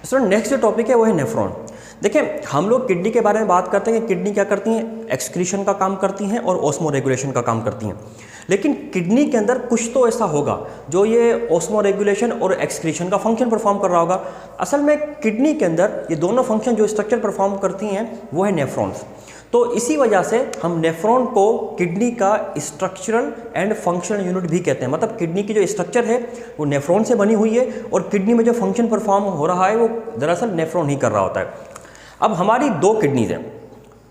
Sir next जो topic है वो है नेफ्रॉन। देखिए हम लोग किडनी के बारे में बात करते हैं कि किडनी क्या करती हैं, एक्सक्रीशन का काम करती हैं और ऑस्मो रेगुलेशन का काम करती हैं। लेकिन किडनी के अंदर कुछ तो ऐसा होगा जो ये ऑस्मो रेगुलेशन और एक्सक्रीशन का फंक्शन परफॉर्म कर रहा होगा। असल में किडनी के अंदर ये दोनों फंक्शन जो स्ट्रक्चर परफॉर्म करती हैं वो है नेफ्रॉन्स। तो इसी वजह से हम नेफ्रॉन को किडनी का स्ट्रक्चरल एंड फंक्शनल यूनिट भी कहते हैं। मतलब किडनी की जो स्ट्रक्चर है वो नेफ्रॉन से बनी हुई है और किडनी में जो फंक्शन परफॉर्म हो रहा है वो दरअसल नेफ्रॉन ही कर रहा होता है। अब हमारी 2 किडनीज हैं,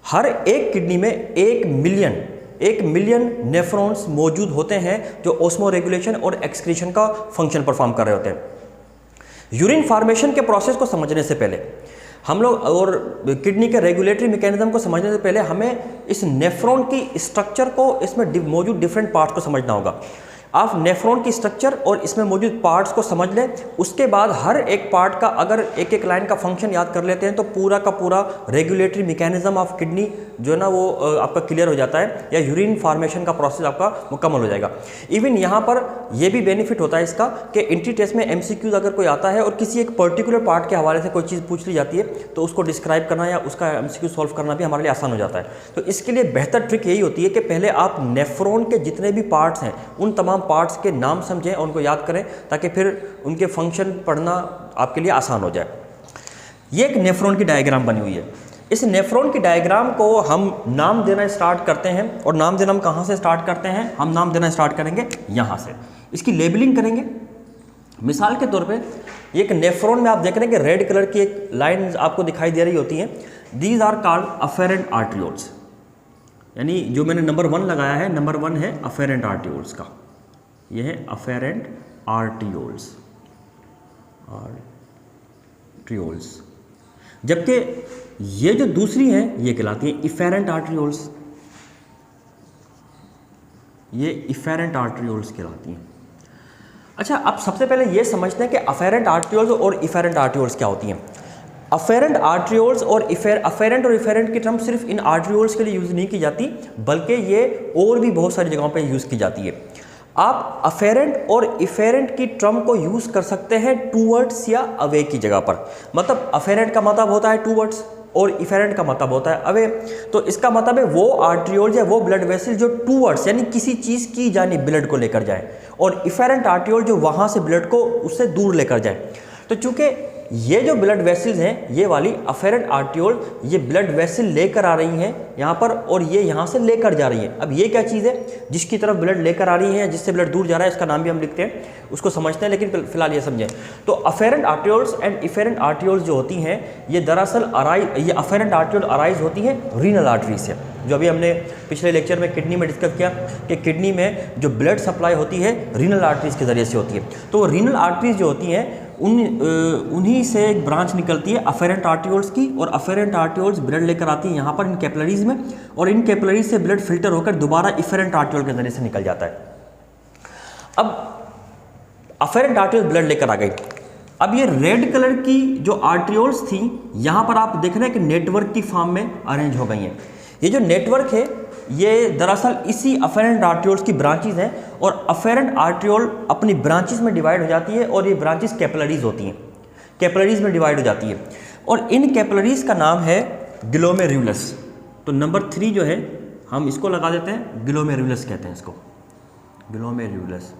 हर एक किडनी में 1 मिलियन नेफ्रॉन्स मौजूद होते हैं जो ऑस्मो रेगुलेशन और एक्सक्रीशन का फंक्शन परफॉर्म कर रहे होते हैं। यूरिन फॉर्मेशन के प्रोसेस को समझने से पहले हम लोग और किडनी के रेगुलेटरी मैकेनिज्म को समझने से पहले हमें इस नेफ्रॉन की स्ट्रक्चर को, इसमें मौजूद डिफरेंट पार्ट्स को समझना होगा। आप नेफ्रॉन की स्ट्रक्चर और इसमें मौजूद पार्ट्स को समझ लें, उसके बाद हर एक पार्ट का अगर एक एक लाइन का फंक्शन याद कर लेते हैं तो पूरा का पूरा रेगुलेटरी मैकेनिज्म ऑफ किडनी जो है ना वो आपका क्लियर हो जाता है, या यूरिन फॉर्मेशन का प्रोसेस आपका मुकम्मल हो जाएगा। इवन यहाँ पर यह भी बेनिफिट होता है इसका कि एंट्री टेस्ट में MCQs अगर कोई आता है और किसी एक पर्टिकुलर पार्ट के हवाले से कोई चीज़ पूछ ली जाती है तो उसको डिस्क्राइब करना या उसका MCQ सॉल्व करना भी हमारे लिए आसान हो जाता है। तो इसके लिए बेहतर ट्रिक यही होती है कि पहले आप नेफ्रॉन के जितने भी पार्ट्स हैं उन तमाम पार्ट्स के नाम समझें और उनको याद करें ताकि फिर उनके फंक्शन पढ़ना आपके लिए आसान हो जाए। ये एक नेफ्रॉन की डायग्राम बनी हुई है। इस नेफ्रॉन की डायग्राम को हम नाम देना स्टार्ट करते हैं, और नाम देना हम कहाँ से स्टार्ट करते हैं, हम नाम देना स्टार्ट करेंगे यहाँ से। इसकी लेबलिंग करेंगे। मिसाल के तौर पे एक नेफ्रॉन में आप देख रहे हैं कि रेड कलर की एक लाइन आपको दिखाई दे रही होती है। These are called afferent arterioles, यानी जो मैंने नंबर 1 लगाया है, नंबर 1 है अफेरेंट आर्ट्रियोल्स का, यह है अफेरेंट आर्ट्रियोल्स, जबकि ये जो दूसरी है ये कहलाती है इफेरेंट आर्ट्रियोल्स, ये इफेरेंट आर्ट्रियोल्स कहलाती हैं। अच्छा, अब सबसे पहले ये समझते हैं कि अफेरेंट आर्ट्रियोल्स और इफेरेंट आर्ट्रियोल्स क्या होती हैं। अफेरेंट आर्ट्रियोल्स और अफेरेंट और इफेरेंट की टर्म सिर्फ इन आर्ट्रियोल्स के लिए यूज़ नहीं की जाती, बल्कि ये और भी बहुत सारी जगहों पे यूज़ की जाती है। आप अफेरेंट और इफेरेंट की टर्म को यूज़ कर सकते हैं टूवर्ड्स या अवे की जगह पर। मतलब अफेरेंट का मतलब होता है टूवर्ड्स और इफेरेंट का मतलब होता है अवे। तो इसका मतलब है वो आर्ट्रियोल्स या वो ब्लड वेसल जो टूवर्ड्स यानी किसी चीज़ की जानी ब्लड को लेकर जाए, और इफेरेंट आर्ट्रियोल जो वहाँ से ब्लड को उससे दूर लेकर जाए। तो चूँकि ये जो ब्लड वेसल्स हैं, ये वाली अफेरेंट आर्ट्रियोल ये ब्लड वेसल लेकर आ रही हैं यहाँ पर, और ये यहाँ से लेकर जा रही है। अब ये क्या चीज़ है जिसकी तरफ ब्लड लेकर आ रही है, जिससे ब्लड दूर जा रहा है, इसका नाम भी हम लिखते हैं, उसको समझते हैं, लेकिन फिलहाल ये समझें। तो afferent arterioles and efferent arterioles जो होती हैं ये दरअसल ये अफेरेंट आर्ट्रियोल अराइज होती हैं रीनल आर्टरी से, जो अभी हमने पिछले लेक्चर में किडनी में डिस्कस किया कि किडनी में जो ब्लड सप्लाई होती है रीनल आर्टरीज के ज़रिए से होती है। तो वो रीनल आर्टरीज जो होती हैं उन्हीं से एक ब्रांच निकलती है अफेरेंट आर्ट्रियोल्स की, और अफेरेंट आर्ट्रियोल्स ब्लड लेकर आती है यहाँ पर इन कैपिलरीज में, और इन कैपिलरीज से ब्लड फिल्टर होकर दोबारा इफेरेंट आर्ट्रियोल के ज़रिए से निकल जाता है। अब अफेरेंट आर्ट्रियोल ब्लड लेकर आ गई। अब ये रेड कलर की जो आर्ट्रियोल्स थी यहाँ पर आप देख रहे हैं कि नेटवर्क की फॉर्म में अरेंज हो गई हैं। ये जो नेटवर्क है ये दरअसल इसी अफेरेंट आर्ट्रियोल्स की ब्रांचेज हैं, और अफेरेंट आर्ट्रियोल अपनी ब्रांचेज में डिवाइड हो जाती है, और ये ब्रांचेज कैपिलरीज होती हैं, कैपिलरीज में डिवाइड हो जाती है, और इन कैपिलरीज का नाम है ग्लोमेरुलस। तो नंबर 3 जो है हम इसको लगा देते हैं, ग्लोमेरुलस कहते हैं इसको, ग्लोमेरुलस।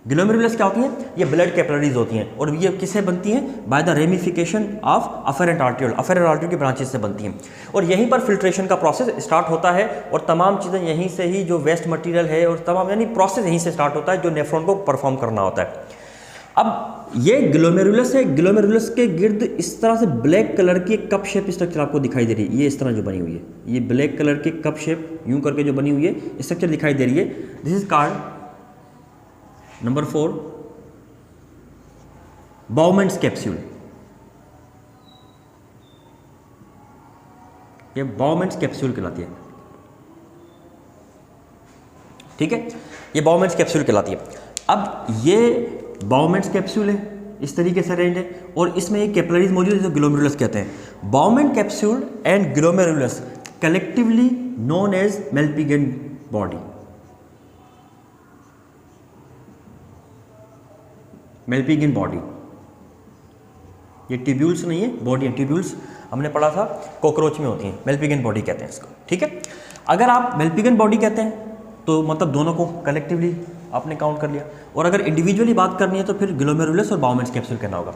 ग्लोमेरुलस क्या होती हैं? ये ब्लड कैपिलरीज होती हैं, और ये किससे बनती हैं? By the ramification of afferent arteriole, afferent arteriole की ब्रांचेस से बनती हैं, और यहीं पर फिल्ट्रेशन का प्रोसेस स्टार्ट होता है, और तमाम चीज़ें यहीं से ही, जो वेस्ट मटेरियल है और तमाम यानी प्रोसेस यहीं से स्टार्ट होता है जो नेफ्रॉन को परफॉर्म करना होता है। अब ये ग्लोमेरुलस है, ग्लोमेरुलस के गिर्द इस तरह से ब्लैक कलर की एक कप शेप स्ट्रक्चर आपको दिखाई दे रही है, ये इस तरह जो बनी हुई है, ये ब्लैक कलर की कप शेप यूं करके जो बनी हुई है स्ट्रक्चर दिखाई दे रही है। This is called number 4 Bowman's capsule. ये बाउमेंट्स कैप्सूल कहलाती है, ठीक है, ये बाउमेंट्स कैप्सूल कहलाती है। अब ये बाउमेंट्स कैप्सूल है, इस तरीके से अरेंज है, और इसमें एक कैपिलरीज मौजूद है जो ग्लोमेरुलस कहते हैं। Bowman capsule and glomerulus collectively known as Malpighian body, Malpighian body. ये ट्यूब्यूल्स नहीं है, बॉडी है। ट्यूब्यूल्स हमने पढ़ा था कॉकरोच में होती हैं, मेल्पिगन बॉडी कहते हैं इसको, ठीक है। अगर आप मेल्पिगन बॉडी कहते हैं तो मतलब दोनों को कलेक्टिवली आपने काउंट कर लिया, और अगर इंडिविजुअली बात करनी है तो फिर ग्लोमेरुलस और बाउमेंस कैप्सूल कहना होगा।